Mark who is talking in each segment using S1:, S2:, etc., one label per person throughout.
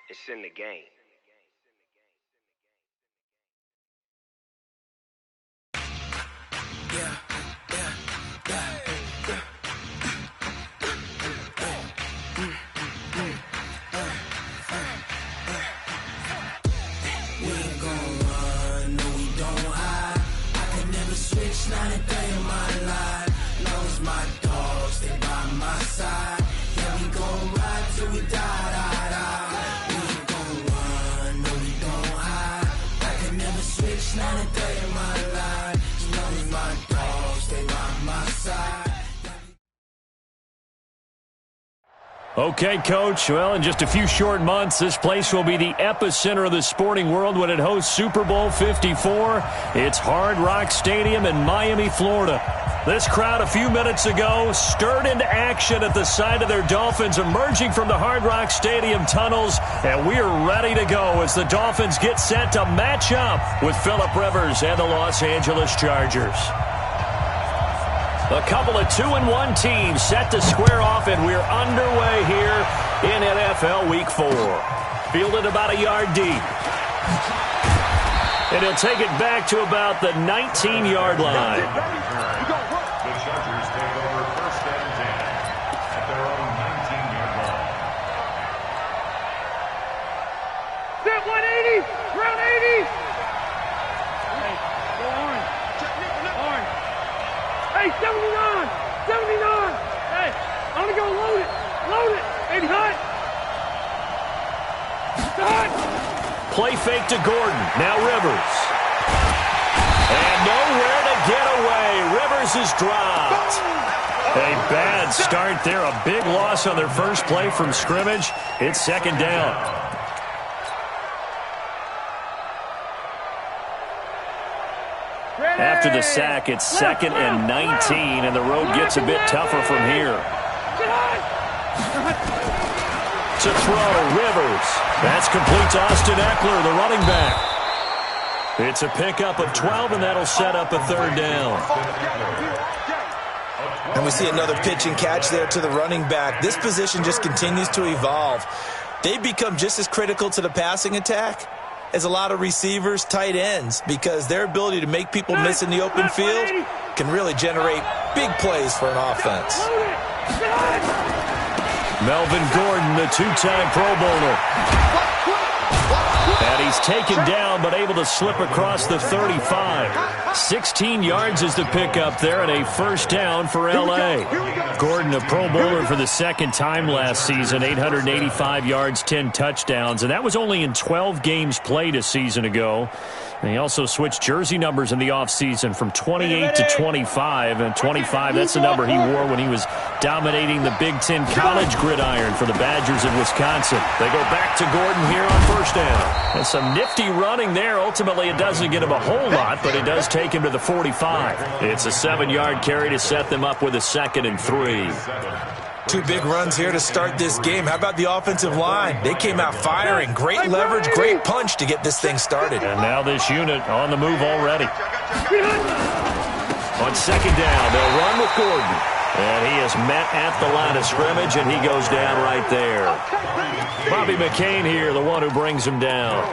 S1: It's in the game.
S2: Not a day in my life. Long as my dogs stay by my side. Yeah, we gon' ride till we die. We ain't gon' run, no, we don't hide. I can never switch, not a day in my life. As long as my dogs stay by my side.
S3: Okay, Coach. Well, in just a few short months, this place will be the epicenter of the sporting world when it hosts Super Bowl 54. It's Hard Rock Stadium in Miami, Florida. This crowd a few minutes ago stirred into action at the sight of their Dolphins emerging from the Hard Rock Stadium tunnels, and we are ready to go as the Dolphins get set to match up with Phillip Rivers and the Los Angeles Chargers. A couple of 2-1 teams set to square off, and we're underway here in NFL Week 4. Fielded about a yard deep. And he'll take it back to about the 19-yard line.
S4: The Chargers take over first and 10 at their own 19-yard line.
S5: Set 180, round 80. Hey, go orange. Orange. Hey, 79! 79! Hey, I'm gonna go load it! Load it! Baby, hot! Hot!
S3: Play fake to Gordon. Now Rivers. And nowhere to get away. Rivers is dropped. A bad start there. A big loss on their first play from scrimmage. It's second down. After the sack, it's second and 19, and the road gets a bit tougher from here. To throw, Rivers. That's complete to Austin Eckler, the running back. It's a pickup of 12, and that'll set up a third down.
S6: And we see another pitch and catch there to the running back. This position just continues to evolve. They've become just as critical to the passing attack as a lot of receivers, tight ends, because their ability to make people miss in the open field can really generate big plays for an offense.
S3: Melvin Gordon, the two-time Pro Bowler. And he's taken down, but able to slip across the 35. 16 yards is the pickup there, and a first down for L.A. Gordon, a Pro Bowler for the second time last season, 885 yards, 10 touchdowns, and that was only in 12 games played a season ago. And he also switched jersey numbers in the offseason from 28 to 25, and 25, that's the number he wore when he was dominating the Big Ten college gridiron for the Badgers of Wisconsin. They go back to Gordon here on first down. And some nifty running there. Ultimately, it doesn't get him a whole lot, but it does take him to the 45. It's a 7-yard carry to set them up with a second and 3.
S6: Two big runs here to start this game. How about the offensive line? They came out firing. Great leverage, great punch to get this thing started.
S3: And now this unit on the move already. On second down, they'll run with Gordon. And he is met at the line of scrimmage, and he goes down right there. Bobby McCain here, the one who brings him down.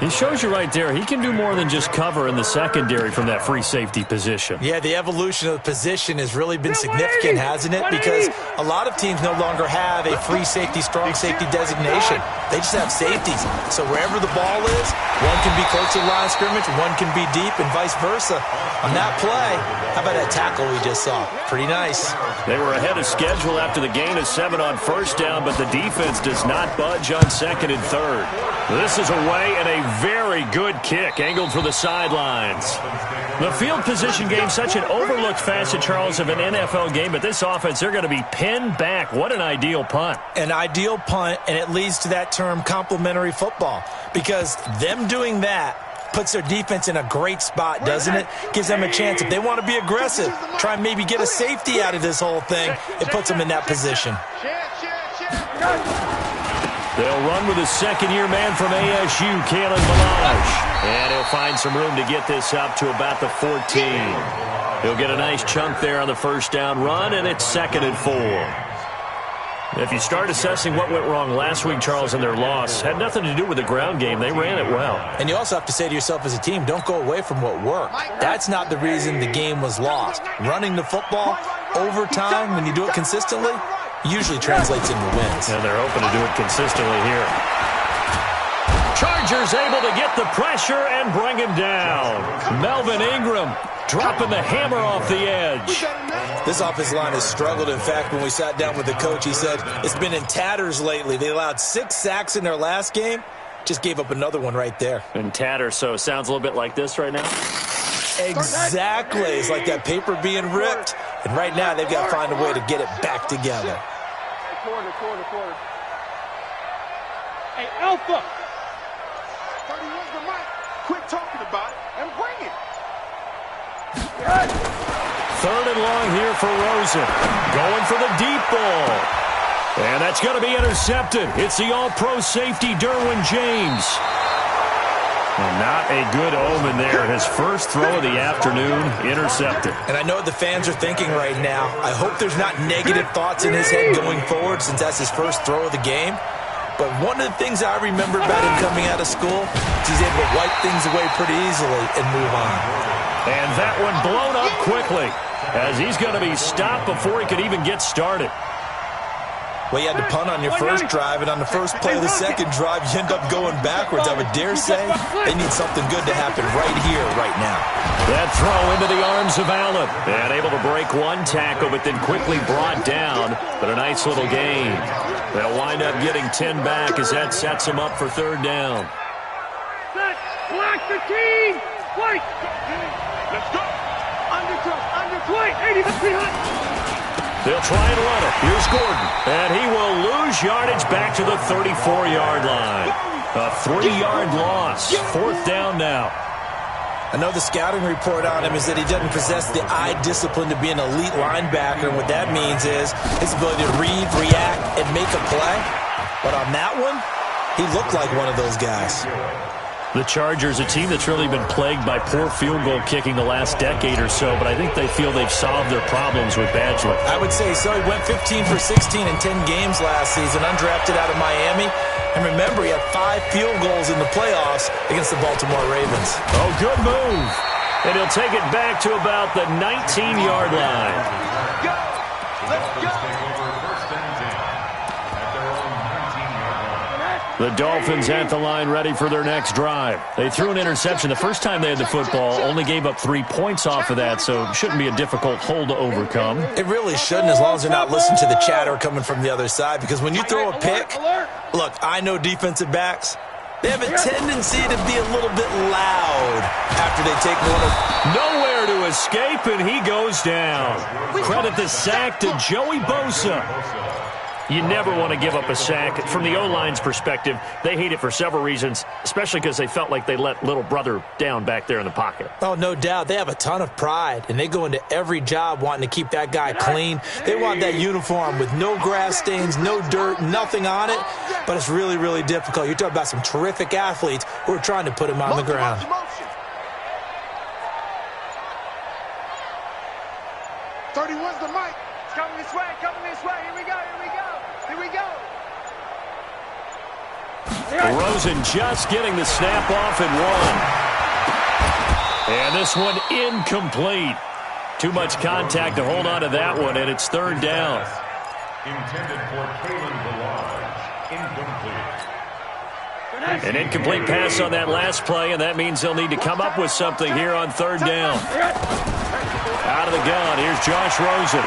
S3: He shows you right there, he can do more than just cover in the secondary from that free safety position.
S6: Yeah, the evolution of the position has really been significant, hasn't it? Because a lot of teams no longer have a free safety, strong safety designation. They just have safeties. So wherever the ball is, one can be close to the line of scrimmage, one can be deep, and vice versa. On that play, how about that tackle we just saw? Pretty nice.
S3: They were ahead of schedule after the gain of 7 on first down, but the defense does not budge on second and third. This is away, and a very good kick angled for the sidelines. The field position game, such an overlooked facet, Charles, of an NFL game, but this offense, they're going to be pinned back. What an ideal punt.
S6: An ideal punt, and it leads to that term complementary football, because them doing that puts their defense in a great spot, doesn't it? Gives them a chance. If they want to be aggressive, try and maybe get a safety out of this whole thing, it puts them in that position.
S3: They'll run with a second-year man from ASU, Kalen Ballage. And he'll find some room to get this up to about the 14. He'll get a nice chunk there on the first down run, and it's second and 4. If you start assessing what went wrong last week, Charles, in their loss, had nothing to do with the ground game. They ran it well.
S6: And you also have to say to yourself as a team, don't go away from what worked. That's not the reason the game was lost. Running the football over time, when you do it consistently, usually translates into wins.
S3: And they're hoping to do it consistently here. Chargers able to get the pressure and bring him down. Melvin Ingram dropping the hammer off the edge.
S6: This offensive line has struggled. In fact, when we sat down with the coach, he said it's been in tatters lately. They allowed 6 sacks in their last game. Just gave up another one right there.
S3: In tatters, so it sounds a little bit like this right now?
S6: Exactly. It's like that paper being ripped. And right now, they've got to find a way to get it back together.
S5: Quarter. Hey, Alpha!
S1: Quit talking about it and bring it.
S3: Third and long here for Rosen. Going for the deep ball. And that's going to be intercepted. It's the all-pro safety, Derwin James. And not a good omen there. His first throw of the afternoon, intercepted.
S6: And I know what the fans are thinking right now. I hope there's not negative thoughts in his head going forward since that's his first throw of the game. But one of the things I remember about him coming out of school is he's able to wipe things away pretty easily and move on.
S3: And that one blown up quickly as he's going to be stopped before he could even get started.
S6: Well, you had to punt on your first drive, and on the first play of the second drive, you end up going backwards. I would dare say they need something good to happen right here, right now.
S3: That throw into the arms of Allen. And able to break one tackle, but then quickly brought down. But a nice little gain. They'll wind up getting 10 back as that sets them up for third down.
S5: Set. Block the team. Wait. Let's go. Under 20. 80 behind.
S3: They'll try and run it. Here's Gordon. And he will lose yardage back to the 34-yard line. A 3-yard loss. Fourth down now.
S6: I know the scouting report on him is that he doesn't possess the eye discipline to be an elite linebacker. And what that means is his ability to read, react, and make a play. But on that one, he looked like one of those guys.
S3: The Chargers, a team that's really been plagued by poor field goal kicking the last decade or so, but I think they feel they've solved their problems with Badgley.
S6: I would say so. He went 15 for 16 in 10 games last season, undrafted out of Miami. And remember, he had 5 field goals in the playoffs against the Baltimore Ravens.
S3: Oh, good move. And he'll take it back to about the 19-yard line.
S1: Go! Let's go! Take over first and 10 at their own 19-yard line.
S3: The Dolphins at the line ready for their next drive. They threw an interception the first time they had the football, only gave up 3 points off of that, so it shouldn't be a difficult hole to overcome.
S6: It really shouldn't, as long as they're not listening to the chatter coming from the other side, because when you throw a pick, look, I know defensive backs, they have a tendency to be a little bit loud after they take one of...
S3: Nowhere to escape, and he goes down. Credit the sack to Joey Bosa. You never want to give up a sack. From the O-line's perspective, they hate it for several reasons, especially because they felt like they let little brother down back there in the pocket.
S6: Oh, no doubt. They have a ton of pride, and they go into every job wanting to keep that guy clean. They want that uniform with no grass stains, no dirt, nothing on it, but it's really, really difficult. You're talking about some terrific athletes who are trying to put him on the ground.
S1: 31's the mic.
S5: It's coming this way. Here we go.
S3: Rosen just getting the snap off and one. And this one incomplete. Too much contact to hold on to that one, and it's third down.
S4: Intended for Kalen Balaj. Incomplete.
S3: An incomplete pass on that last play, and that means they'll need to come up with something here on third down. Out of the gun, here's Josh Rosen.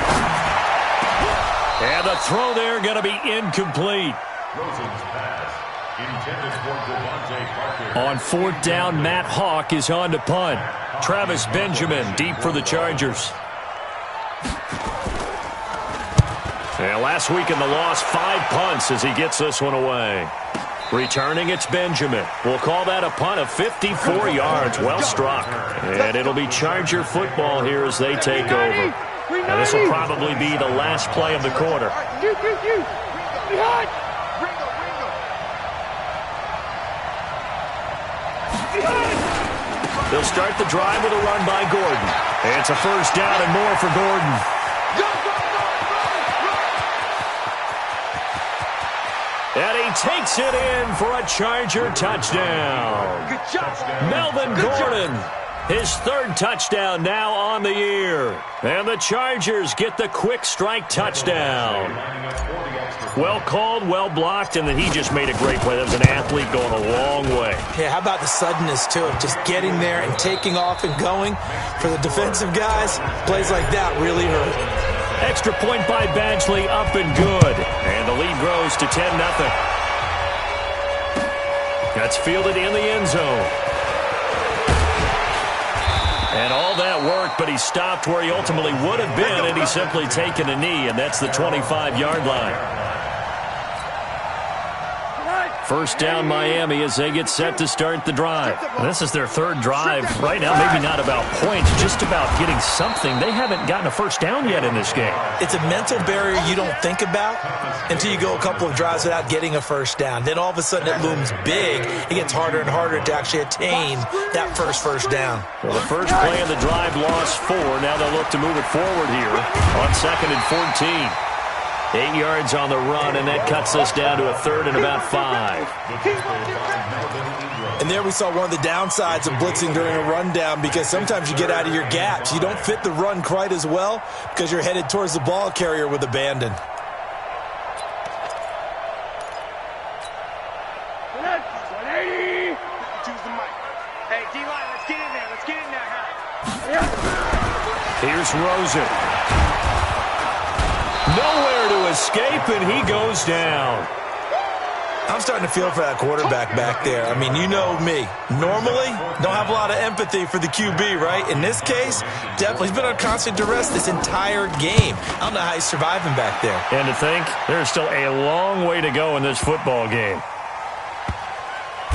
S3: And the throw there going to be incomplete.
S4: Rosen's pass. Intended for Devontae Parker.
S3: On fourth down, Matt Hawk is on to punt. Travis Benjamin deep for the Chargers. And last week in the loss, 5 punts as he gets this one away. Returning, it's Benjamin. We'll call that a punt of 54 yards. Well struck. And it'll be Charger football here as they take over. And this will probably be the last play of the quarter.
S5: Behind.
S3: They'll start the drive with a run by Gordon. It's a first down and more for Gordon. And he takes it in for a Charger touchdown.
S5: Good job.
S3: Melvin Gordon, his third touchdown now on the year. And the Chargers get the quick strike touchdown. Well called, well blocked, and then he just made a great play. That was an athlete going a long way.
S6: Yeah, how about the suddenness, too, of just getting there and taking off and going? For the defensive guys, plays like that really hurt.
S3: Extra point by Badgley, up and good. And the lead grows to 10-0. That's fielded in the end zone. And all that work, but he stopped where he ultimately would have been, and he's simply taken a knee, and that's the 25-yard line. First down, Miami, as they get set to start the drive. This is their third drive. Right now, maybe not about points, just about getting something. They haven't gotten a first down yet in this game.
S6: It's a mental barrier you don't think about until you go a couple of drives without getting a first down. Then all of a sudden it looms big. It gets harder and harder to actually attain that first down.
S3: Well, the first play of the drive lost 4. Now they'll look to move it forward here on 2nd and 14. 8 yards on the run, and that cuts us down to a 3rd and about 5.
S6: And there we saw one of the downsides of blitzing during a rundown, because sometimes you get out of your gaps. You don't fit the run quite as well because you're headed towards the ball carrier with abandon.
S5: Hey, D-line, let's get in there. Let's get in there.
S3: Here's Rosen. Nowhere to escape, and he goes down.
S6: I'm starting to feel for that quarterback back there. I mean, you know me. Normally, don't have a lot of empathy for the QB, right? In this case, definitely. He's been on constant duress this entire game. I don't know how he's surviving back there.
S3: And to think, there's still a long way to go in this football game.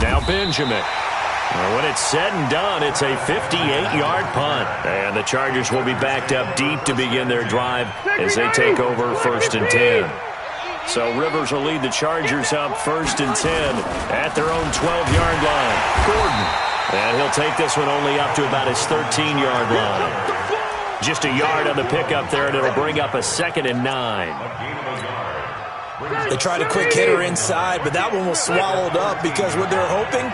S3: Now Benjamin. Well, when it's said and done, it's a 58-yard punt. And the Chargers will be backed up deep to begin their drive as they take over 1st and 10. So Rivers will lead the Chargers up 1st and 10 at their own 12-yard line. Gordon. And he'll take this one only up to about his 13-yard line. Just a yard on the pickup there, and it'll bring up a 2nd and 9.
S6: They tried a quick hitter inside, but that one was swallowed up because what they're hoping,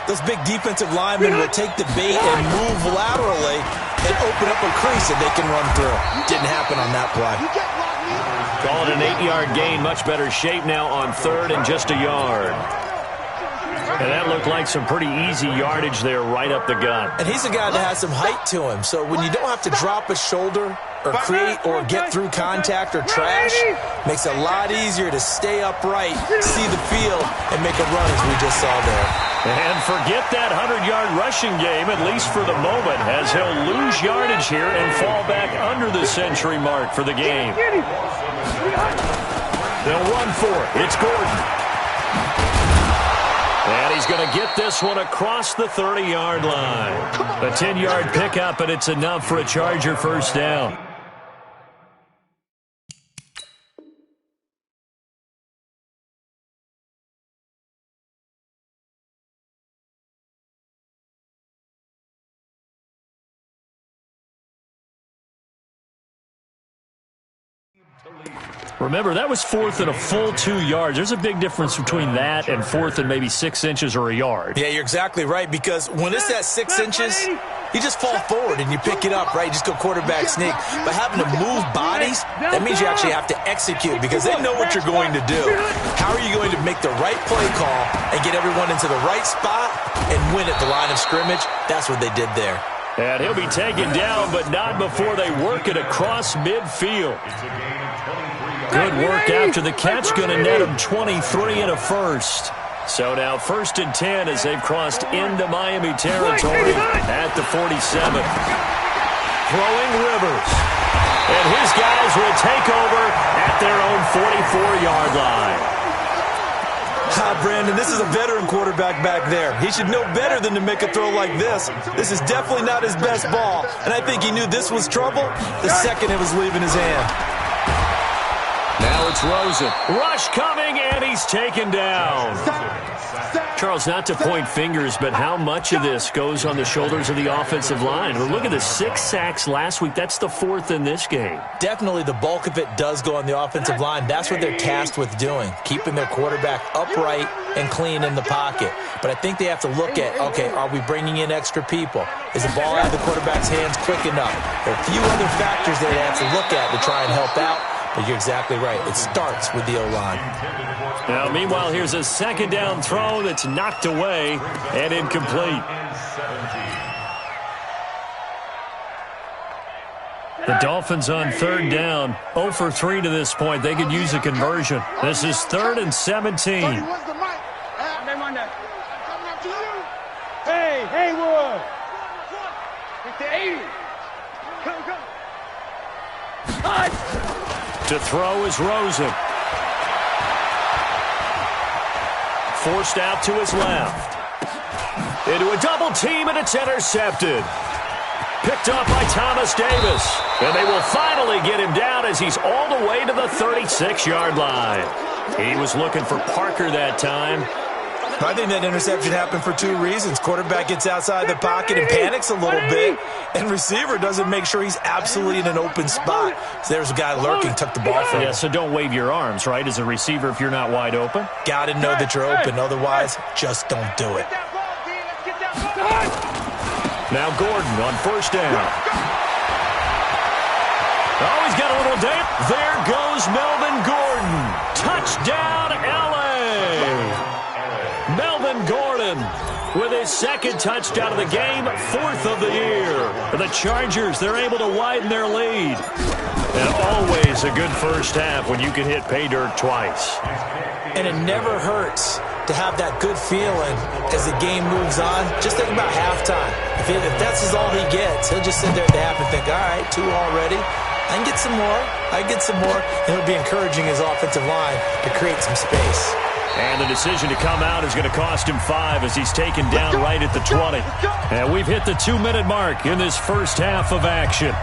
S6: those big defensive linemen will take the bait and move laterally and open up a crease that they can run through. Didn't happen on that play.
S3: Call it an 8-yard gain. Much better shape now on 3rd and just a yard. And that looked like some pretty easy yardage there right up the gut.
S6: And he's a guy that has some height to him. So when you don't have to drop a shoulder or create or get through contact or trash, makes it a lot easier to stay upright, see the field, and make a run as we just saw there.
S3: And forget that 100-yard rushing game, at least for the moment, as he'll lose yardage here and fall back under the century mark for the game. They'll run for it. It's Gordon. And he's going to get this one across the 30-yard line. A 10-yard pickup, and it's enough for a Charger first down. Remember, that was 4th and a full 2 yards. There's a big difference between that and 4th and maybe 6 inches or a yard.
S6: Yeah, you're exactly right, because when it's at 6 inches, you just fall forward and you pick it up, right? You just go quarterback sneak. But having to move bodies, that means you actually have to execute because they know what you're going to do. How are you going to make the right play call and get everyone into the right spot and win at the line of scrimmage? That's what they did there.
S3: And he'll be taken down, but not before they work it across midfield. Good work after the catch, going to net him 23 and a first. So now 1st and 10 as they've crossed into Miami territory at the 47. Throwing Rivers. And his guys will take over at their own 44-yard line.
S6: Brandon, this is a veteran quarterback back there. He should know better than to make a throw like this. This is definitely not his best ball, and I think he knew this was trouble the second it was leaving his hand.
S3: Now it's Rosen. Rush coming, and he's taken down. Charles, not to point fingers, but how much of this goes on the shoulders of the offensive line? Well, look at the 6 sacks last week. That's the 4th in this game.
S6: Definitely the bulk of it does go on the offensive line. That's what they're tasked with doing, keeping their quarterback upright and clean in the pocket. But I think they have to look at, okay, are we bringing in extra people? Is the ball out of the quarterback's hands quick enough? There are a few other factors they have to look at to try and help out. But you're exactly right. It starts with the O-line.
S3: Now, meanwhile, here's a 2nd down throw that's knocked away and incomplete. The Dolphins on 3rd down, 0 for 3 to this point. They could use a conversion. This is 3rd and 17.
S5: Hey, Haywood! Get to 80. Come.
S3: To throw is Rosen. Forced out to his left. Into a double team, and it's intercepted. Picked up by Thomas Davis. And they will finally get him down as he's all the way to the 36-yard line. He was looking for Parker that time.
S6: I think that interception happened for 2 reasons. Quarterback gets outside the pocket and panics a little bit, and receiver doesn't make sure he's absolutely in an open spot. So there's a guy lurking, took the ball from him.
S3: Yeah, so don't wave your arms, right, as a receiver if you're not wide open.
S6: Got to know that you're open. Otherwise, just don't do it.
S3: Now Gordon on 1st down. Oh, he's got a little dip. There goes Melvin Gordon. Touchdown, L.A. Melvin Gordon with his 2nd touchdown of the game, 4th of the year. For the Chargers, they're able to widen their lead. And always a good first half when you can hit pay dirt twice.
S6: And it never hurts to have that good feeling as the game moves on. Just think about halftime. If that's all he gets, he'll just sit there at the half and think, all right, 2 already. I can get some more. And it'll be encouraging his offensive line to create some space.
S3: And the decision to come out is going to cost him 5 as he's taken down right at the 20. And we've hit the 2-minute mark in this first half of action.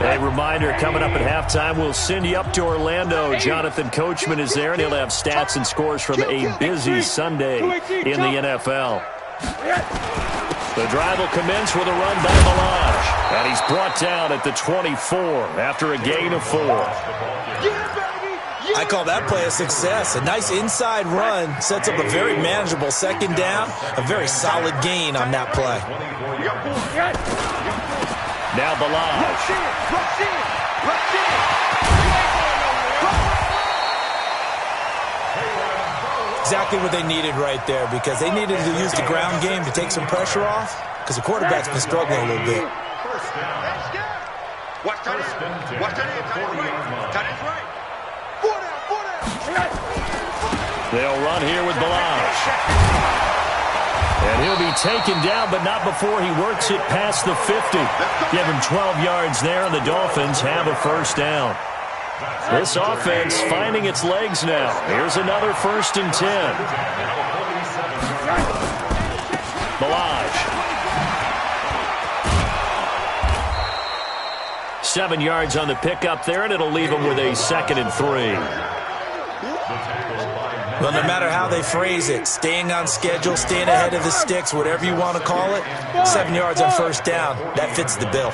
S3: A reminder, coming up at halftime, we'll send you up to Orlando. Jonathan Coachman is there, and he'll have stats and scores from a busy Sunday in the NFL. The drive will commence with a run by Malage. And he's brought down at the 24 after a gain of 4.
S6: I call that play a success. A nice inside run sets up a very manageable 2nd down. A very solid gain on that play.
S3: Now Balaj.
S6: Exactly what they needed right there, because they needed to use the ground game to take some pressure off, because the quarterback's been struggling a little bit.
S5: Watch that in. Watch that in. Tight end's right. 4 down.
S3: They'll run here with Balaj. And he'll be taken down, but not before he works it past the 50. Give him 12 yards there, and the Dolphins have a 1st down. This offense finding its legs now. Here's another 1st and 10. Balaj. 7 yards on the pickup there, and it'll leave him with a 2nd and 3.
S6: Well, no matter how they phrase it, staying on schedule, staying ahead of the sticks, whatever you want to call it, 7 yards on 1st down, that fits the bill.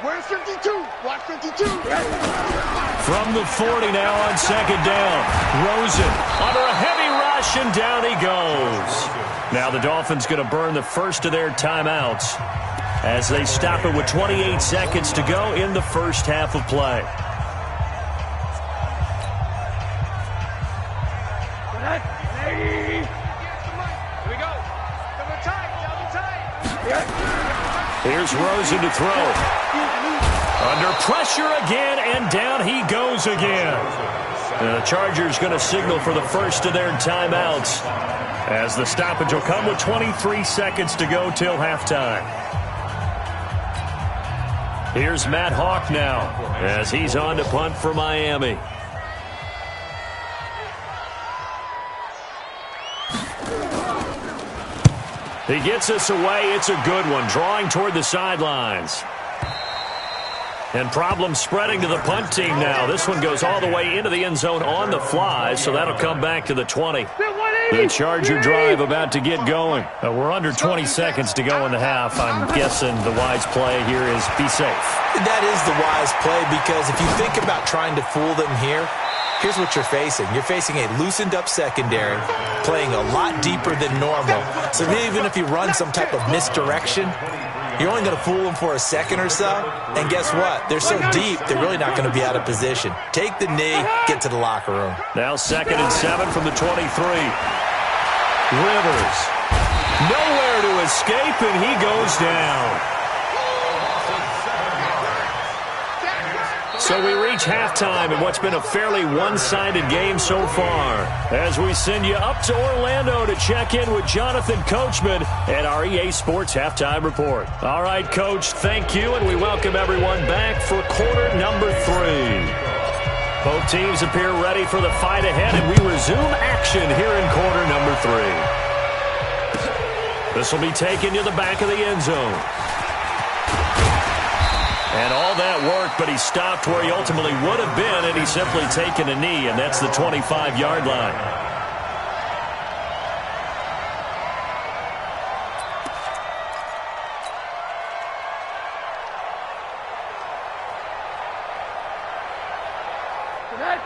S5: Where's 52? Watch 52.
S3: From the 40 now on 2nd down. Rosen under a heavy rush, and down he goes. Now the Dolphins going to burn the first of their timeouts as they stop it with 28 seconds to go in the first half of play.
S5: Here we go. Double tight.
S3: Here's Rosen to throw. Under pressure again, and down he goes again. The Chargers going to signal for the first of their timeouts as the stoppage will come with 23 seconds to go till halftime. Here's Matt Hawk now as he's on to punt for Miami. He gets us away. It's a good one, drawing toward the sidelines. And problems spreading to the punt team now. This one goes all the way into the end zone on the fly, so that'll come back to the 20. The Charger drive about to get going. We're under 20 seconds to go in the half. I'm guessing the wise play here is be safe.
S6: That is the wise play, because if you think about trying to fool them here, here's what you're facing. You're facing a loosened-up secondary, playing a lot deeper than normal. So even if you run some type of misdirection, you're only going to fool them for a second or so. And guess what? They're so deep, they're really not going to be out of position. Take the knee, get to the locker room.
S3: Now 2nd and 7 from the 23. Rivers. Nowhere to escape, and he goes down. So we reach halftime in what's been a fairly one-sided game so far, as we send you up to Orlando to check in with Jonathan Coachman at our EA Sports Halftime Report. All right, Coach, thank you, and we welcome everyone back for quarter number 3. Both teams appear ready for the fight ahead, and we resume action here in quarter number 3. This will be taken to the back of the end zone. And all that work, but he stopped where he ultimately would have been, and he's simply taken a knee, and that's the 25-yard line.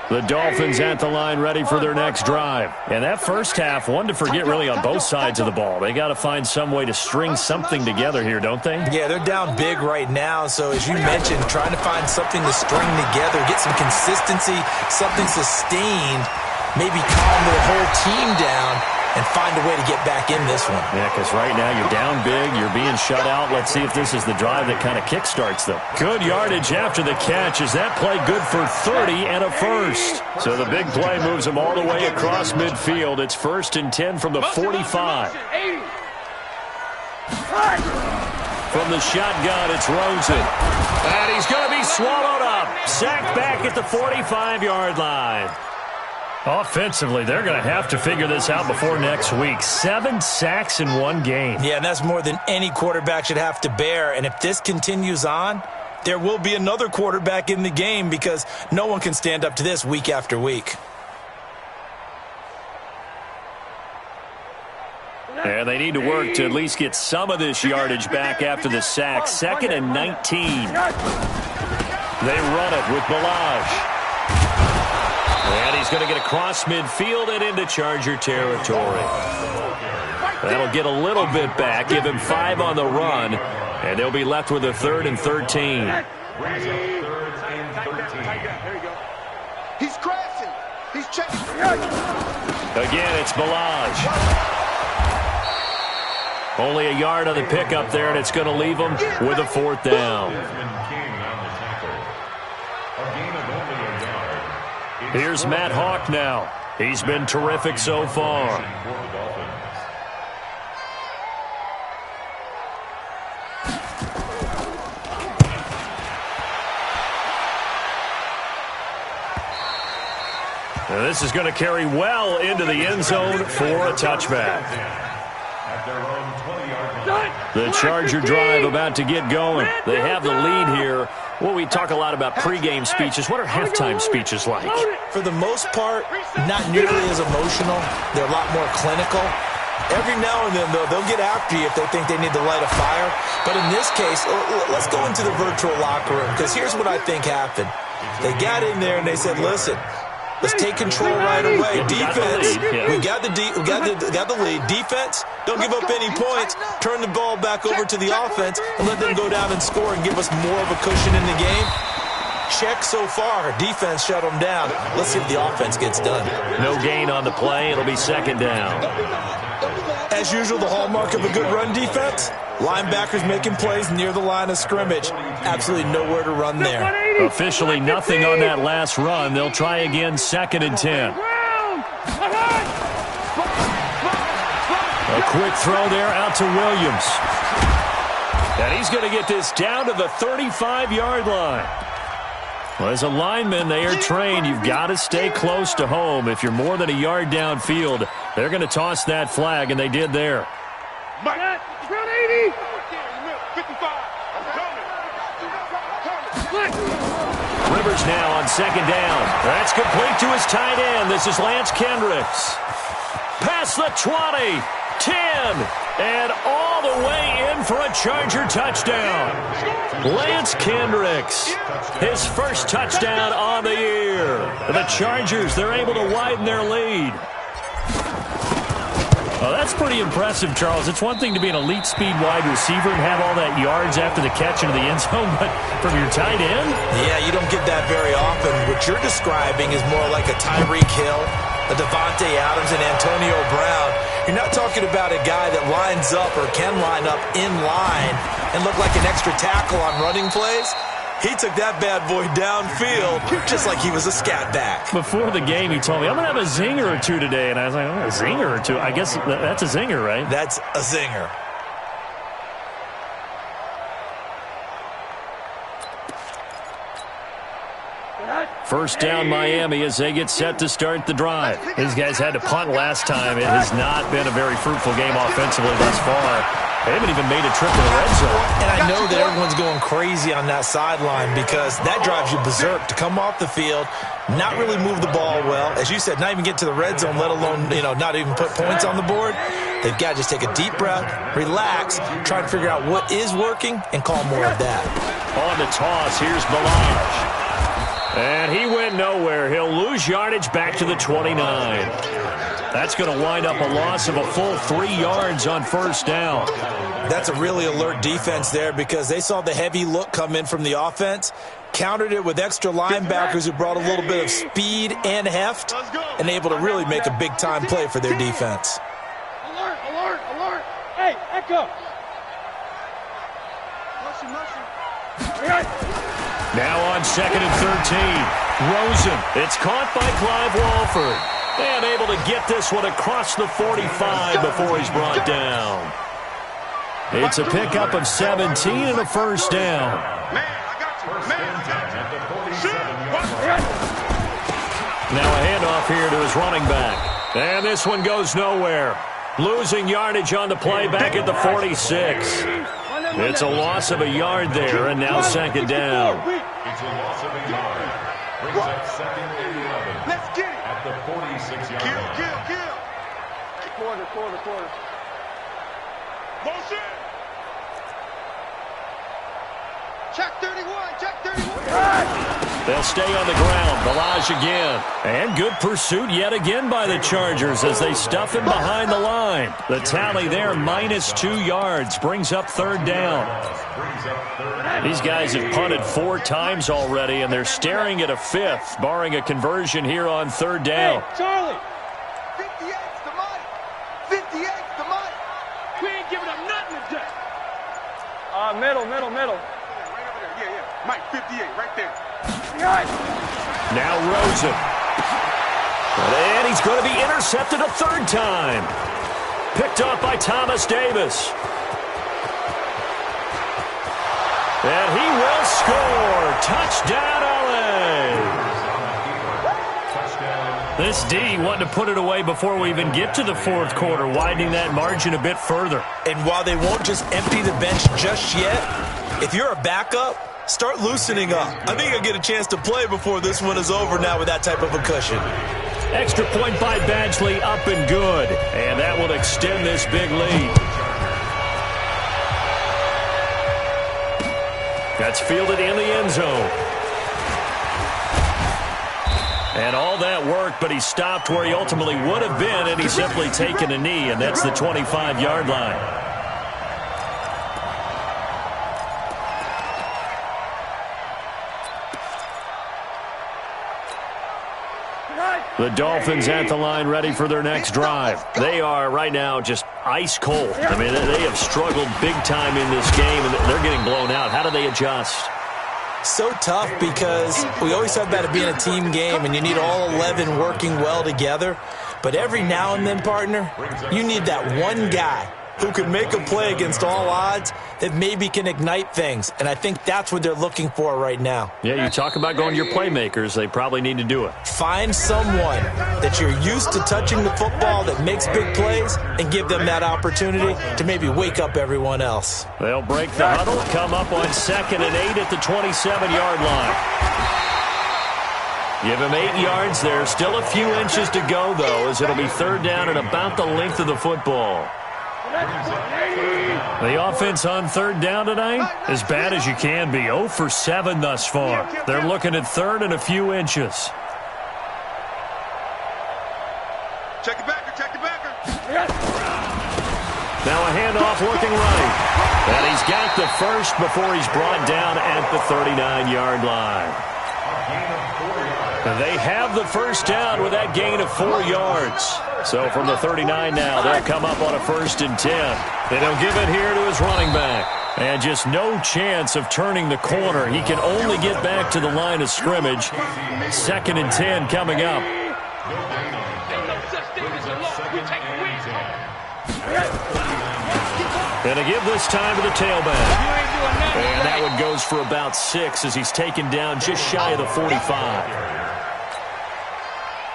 S3: The Dolphins at the line ready for their next drive. And that first half, one to forget really on both sides of the ball. They got to find some way to string something together here, don't they?
S6: Yeah, they're down big right now. So as you mentioned, trying to find something to string together, get some consistency, something sustained, maybe calm their whole team down and find a way to get back in this one.
S3: Yeah, because right now you're down big, you're being shut out. Let's see if this is the drive that kind of kickstarts them. Good yardage after the catch. Is that play good for 30 and a first? So the big play moves them all the way across midfield. It's 1st and 10 from the 45. From the shotgun, it's Rosen. And he's going to be swallowed up. Sacked back at the 45-yard line. Offensively, they're going to have to figure this out before next week. 7 sacks in one game.
S6: Yeah, and that's more than any quarterback should have to bear. And if this continues on, there will be another quarterback in the game, because no one can stand up to this week after week.
S3: And they need to work to at least get some of this yardage back after the sack. 2nd and 19. They run it with Balaj. And he's going to get across midfield and into Charger territory. That'll get a little bit back, give him 5 on the run, and they'll be left with a 3rd and 13.
S5: He's crashing. He's checking.
S3: Again, it's Balaj. Only a yard on the pickup there, and it's going to leave him with a 4th down. Here's Matt Hawk now. He's been terrific so far. Now this is going to carry well into the end zone for a touchback. The Charger drive about to get going. They have the lead here. Well, we talk a lot about pregame speeches. What are halftime speeches like?
S6: For the most part, not nearly as emotional. They're a lot more clinical. Every now and then, though, they'll get after you if they think they need to light a fire. But in this case, let's go into the virtual locker room, because here's what I think happened. They got in there and they said, listen, let's take control right away. Defense, we got the lead. Defense, don't give up any points. Turn the ball back over to the offense and let them go down and score and give us more of a cushion in the game. Check so far. Defense shut them down. Let's see if the offense gets done.
S3: No gain on the play. It'll be 2nd down.
S6: As usual, the hallmark of a good run defense, linebackers making plays near the line of scrimmage. Absolutely nowhere to run there.
S3: Officially nothing on that last run. They'll try again, 2nd and 10. A quick throw there out to Williams. And he's going to get this down to the 35-yard line. Well, as a lineman, they are trained. You've got to stay close to home. If you're more than a yard downfield, they're going to toss that flag, and they did there.
S5: Round 80. 55.
S3: Rivers now on second down. That's complete to his tight end. This is Lance Kendricks. Past the 20, 10, and all the way in for a Charger touchdown. Lance Kendricks, his first touchdown on the year. The Chargers, they're able to widen their lead. Oh, that's pretty impressive, Charles. It's one thing to be an elite speed wide receiver and have all that yards after the catch into the end zone, but from your tight end?
S6: Yeah, you don't get that very often. What you're describing is more like a Tyreek Hill, a Devontae Adams, and Antonio Brown. You're not talking about a guy that lines up or can line up in line and look like an extra tackle on running plays. He took that bad boy downfield just like he was a scat back.
S3: Before the game, he told me, I'm going to have a zinger or two today. And I was like, oh, a zinger or two? I guess that's a zinger, right?
S6: That's a zinger.
S3: First down Miami as they get set to start the drive. These guys had to punt last time. It has not been a very fruitful game offensively thus far. They haven't even made a trip to the red zone.
S6: And I know that everyone's going crazy on that sideline because that drives you berserk to come off the field, not really move the ball well. As you said, not even get to the red zone, let alone, not even put points on the board. They've got to just take a deep breath, relax, try to figure out what is working, and call more of that.
S3: On the toss, here's Balaj. And he went nowhere. He'll lose yardage back to the 29. That's going to wind up a loss of a full 3 yards on first down.
S6: That's a really alert defense there because they saw the heavy look come in from the offense, countered it with extra linebackers who brought a little bit of speed and heft, and able to really make a big-time play for their defense.
S5: Alert, alert, alert. Hey, Echo.
S3: Now on second and 13. Rosen. It's caught by Clive Walford. And able to get this one across the 45 before he's brought down. It's a pickup of 17 and a first down. Now a handoff here to his running back. And this one goes nowhere. Losing yardage on the play back at the 46. It's a loss of a yard there, and now second down.
S1: It's a loss of a yard. Brings up second and 11.
S5: Let's get it.
S1: At the 46-yard line.
S5: Kill. Quarter. Motion. Check 31.
S3: They'll stay on the ground. Balaj again. And good pursuit yet again by the Chargers as they stuff him behind the line. The tally there, minus 2 yards, brings up third down. These guys have punted 4 times already, and they're staring at a 5th, barring a conversion here on third down.
S5: Hey, Charlie. 58's the money. 58's the money. We ain't giving up nothing today. Middle. Right over there. Yeah. Mike, 58, right there.
S3: Now Rosen. And he's going to be intercepted a third time. Picked off by Thomas Davis. And he will score. Touchdown, LA. This D wanting to put it away before we even get to the fourth quarter, widening that margin a bit further.
S6: And while they won't just empty the bench just yet, if you're a backup, start loosening up. I think you'll get a chance to play before this one is over now with that type of a cushion.
S3: Extra point by Badgley, up and good. And that will extend this big lead. That's fielded in the end zone. And all that work, but he stopped where he ultimately would have been, and he's simply taken a knee, and that's the 25-yard line. The Dolphins at the line ready for their next drive. They are right now just ice cold. I mean, they have struggled big time in this game, and they're getting blown out. How do they adjust?
S6: So tough because we always talk about it being a team game, and you need all 11 working well together. But every now and then, partner, you need that one guy who can make a play against all odds that maybe can ignite things. And I think that's what they're looking for right now.
S3: Yeah, you talk about going to your playmakers. They probably need to do it.
S6: Find someone that you're used to touching the football that makes big plays and give them that opportunity to maybe wake up everyone else.
S3: They'll break the huddle, come up on second and 8 at the 27-yard line. Give him 8 yards there. Still a few inches to go, though, as it'll be third down and about the length of the football. The offense on third down tonight, as bad as you can be. 0 for 7 thus far. They're looking at third and a few inches.
S5: Check the backer, check the backer.
S3: Now a handoff working right. And he's got the first before he's brought down at the 39-yard line. They have the first down with that gain of 4 yards. So from the 39 now, they'll come up on a 1st and 10. Then he'll give it here to his running back. And just no chance of turning the corner. He can only get back to the line of scrimmage. 2nd and 10 coming up. And to give this time to the tailback. And that one goes for about 6 as he's taken down just shy of the 45.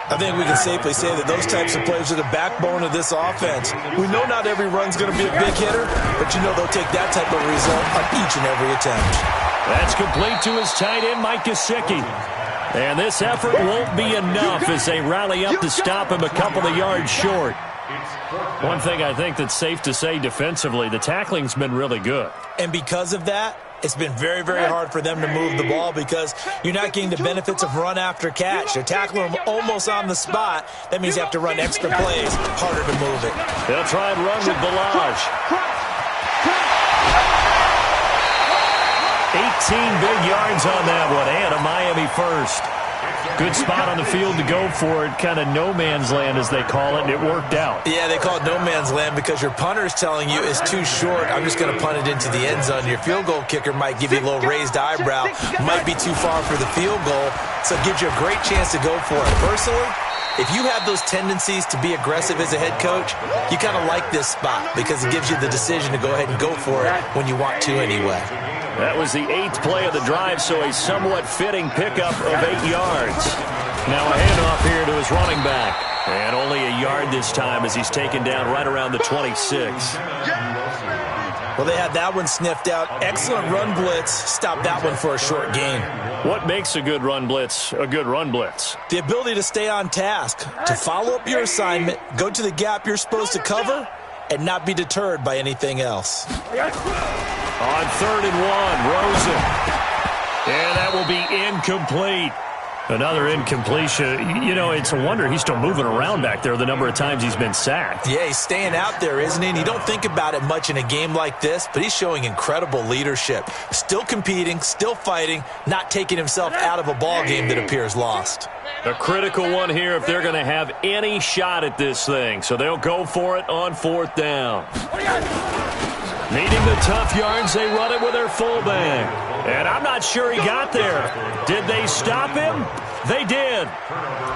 S6: I think we can safely say that those types of plays are the backbone of this offense. We know not every run's going to be a big hitter, but you know they'll take that type of result on each and every attempt.
S3: That's complete to his tight end, Mike Gesicki. And this effort won't be enough as they rally up to stop him a couple of yards short. One thing I think that's safe to say defensively, the tackling's been really good.
S6: And because of that, it's been very, very hard for them to move the ball because you're not getting the benefits of run after catch. They're tackling them almost on the spot. That means you have to run extra plays, harder to move it.
S3: They'll try and run with Balaj. 18 big yards on that one, and a Miami first. Good spot on the field to go for it, kind of no man's land as they call it, and it worked out.
S6: Yeah, they call it no man's land because your punter's telling you it's too short. I'm just going to punt it into the end zone. Your field goal kicker might give you a little raised eyebrow, might be too far for the field goal, so it gives you a great chance to go for it. Personally, if you have those tendencies to be aggressive as a head coach, you kind of like this spot because it gives you the decision to go ahead and go for it when you want to anyway.
S3: That was the 8th play of the drive, so a somewhat fitting pickup of 8 yards. Now a handoff here to his running back. And only a yard this time as he's taken down right around the 26.
S6: Well, they had that one sniffed out. Excellent run blitz. Stopped that one for a short gain.
S3: What makes a good run blitz a good run blitz?
S6: The ability to stay on task, to follow up your assignment, go to the gap you're supposed to cover, and not be deterred by anything else.
S3: On 3rd and 1, Rosen. And that will be incomplete. Another incompletion. You know, it's a wonder he's still moving around back there the number of times he's been sacked.
S6: Yeah, he's staying out there, isn't he? And you don't think about it much in a game like this, but he's showing incredible leadership. Still competing, still fighting, not taking himself out of a ball game that appears lost.
S3: A critical one here if they're going to have any shot at this thing. So they'll go for it on 4th down. Needing the tough yards, they run it with their fullback. And I'm not sure he got there. Did they stop him? They did.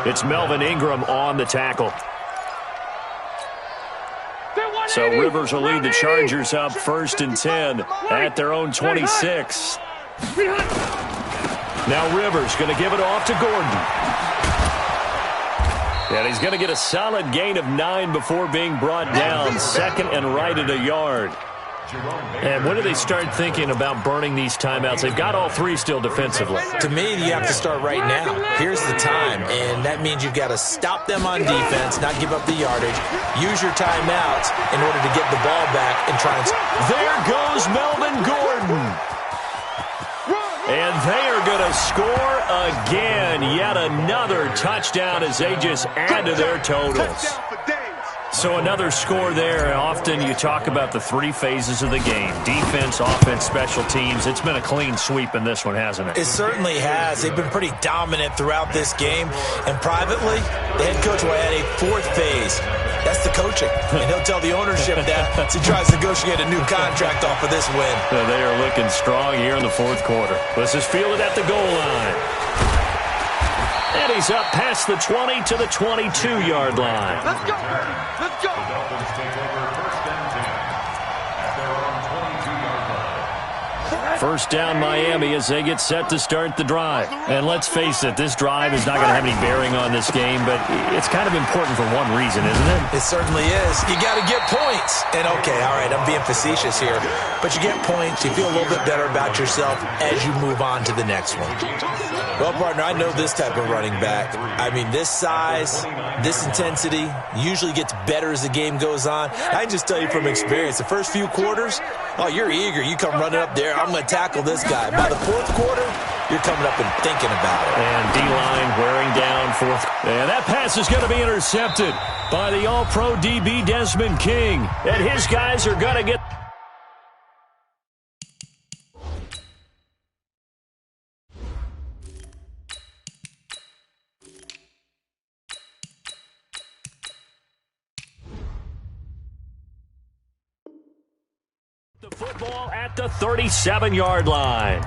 S3: It's Melvin Ingram on the tackle. So Rivers will lead the Chargers up 1st and 10 at their own 26. Now Rivers going to give it off to Gordon. And he's going to get a solid gain of 9 before being brought down. 2nd and right at a yard. And when do they start thinking about burning these timeouts? They've got all 3 still defensively.
S6: To me, you have to start right now. Here's the time, and that means you've got to stop them on defense, not give up the yardage, use your timeouts in order to get the ball back and try and...
S3: There goes Melvin Gordon. And they are going to score again. Yet another touchdown as they just add to their totals. So another score there. Often you talk about the 3 phases of the game. Defense, offense, special teams. It's been a clean sweep in this one, hasn't it?
S6: It certainly has. They've been pretty dominant throughout this game. And privately, the head coach will add a 4th phase. That's the coaching. And he'll tell the ownership that as he tries to negotiate a new contract off of this win.
S3: They are looking strong here in the 4th quarter. Let's just feel it at the goal line. And he's up past the 20 to the 22-yard line.
S5: Let's go. Let's go.
S1: The Dolphins take over 1st and 10 at their own 22-yard line.
S3: First down Miami as they get set to start the drive. And let's face it, this drive is not going to have any bearing on this game, but it's kind of important for one reason, isn't it?
S6: It certainly is. You got to get points. And okay, all right, I'm being facetious here, but you get points, you feel a little bit better about yourself as you move on to the next one. Well, partner, I know this type of running back. I mean, this size, this intensity usually gets better as the game goes on. I can just tell you from experience, the first few quarters, oh, you're eager. You come running up there, I'm going to tackle this guy. By the fourth quarter, you're coming up and thinking about it.
S3: And D-line wearing down fourth. And that pass is going to be intercepted by the All-Pro DB Desmond King. And his guys are going to get... the football at the 37-yard line.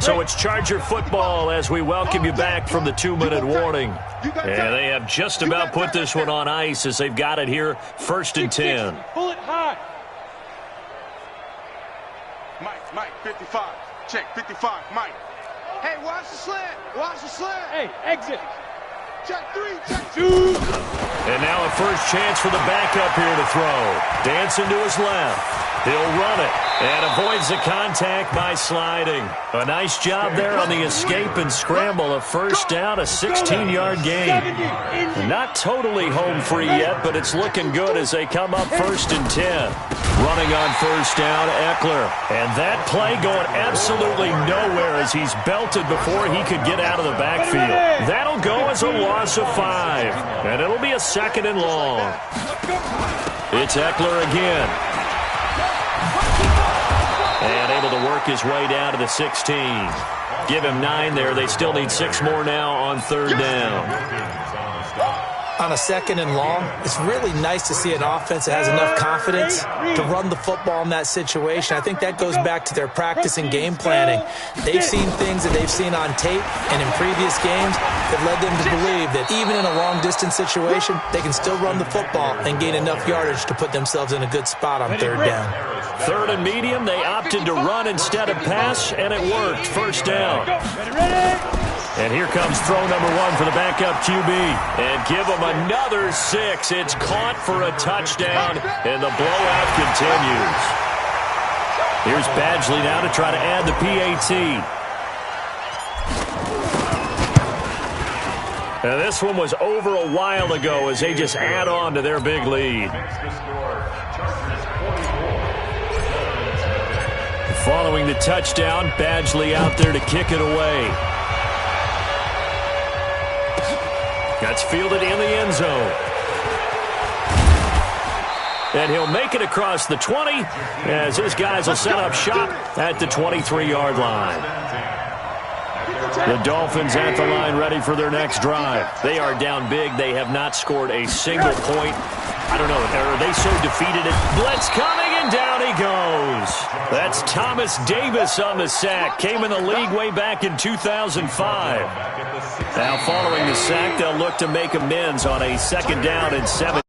S3: So it's Charger football as we welcome you back from the 2-minute warning. And they have just about put this one on ice as they've got it here, 1st and 10.
S5: Pull it high.
S7: Mike, 55. Check, 55, Mike. Hey, watch the slant. Watch the slant.
S5: Hey, exit.
S7: Check 3, check
S5: 2.
S3: And now a first chance for the backup here to throw. Dancing to his left. He'll run it and avoids the contact by sliding. A nice job there on the escape and scramble. A first down, a 16-yard gain. Not totally home free yet, but it's looking good as they come up 1st and 10. Running on first down, Eckler. And that play going absolutely nowhere as he's belted before he could get out of the backfield. That'll go as a loss of 5. And it'll be a 2nd and long. It's Eckler again. And able to work his way down to the 16. Give him 9 there. They still need 6 more now on 3rd down.
S6: On a 2nd and long, it's really nice to see an offense that has enough confidence to run the football in that situation. I think that goes back to their practice and game planning. They've seen things that they've seen on tape and in previous games that led them to believe that even in a long-distance situation, they can still run the football and gain enough yardage to put themselves in a good spot on 3rd down.
S3: 3rd and medium, they opted to run instead of pass, and it worked. First down. And here comes throw number 1 for the backup QB. And give them another 6. It's caught for a touchdown, and the blowout continues. Here's Badgley now to try to add the PAT. And this one was over a while ago as they just add on to their big lead. Following the touchdown, Badgley out there to kick it away. That's fielded in the end zone. And he'll make it across the 20 as his guys will set up shop at the 23-yard line. The Dolphins at the line ready for their next drive. They are down big. They have not scored a single point. I don't know, are they so defeated? Blitz coming, and down he goes. That's Thomas Davis on the sack. Came in the league way back in 2005. Now following the sack, they'll look to make amends on a 2nd down and 7.